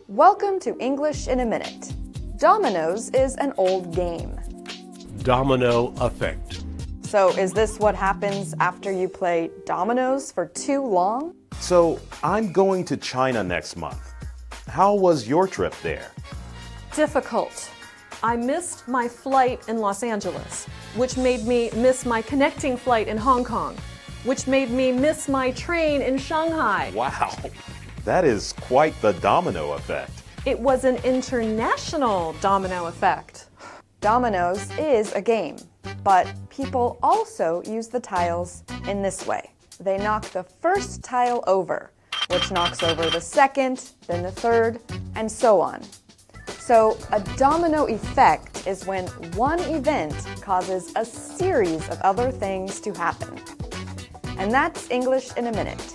Welcome to English in a Minute. Dominoes is an old game. Domino Effect. So is this what happens after you play dominoes for too long? So, I'm going to China next month. How was your trip there? Difficult. I missed my flight in Los Angeles, which made me miss my connecting flight in Hong Kong, which made me miss my train in Shanghai. Wow, that is quite the domino effect. It was an international domino effect. Dominoes is a game, but people also use the tiles in this way. They knock the first tile over, which knocks over the second, then the third, and so on. So a domino effect is when one event causes a series of other things to happen. And that's English in a Minute.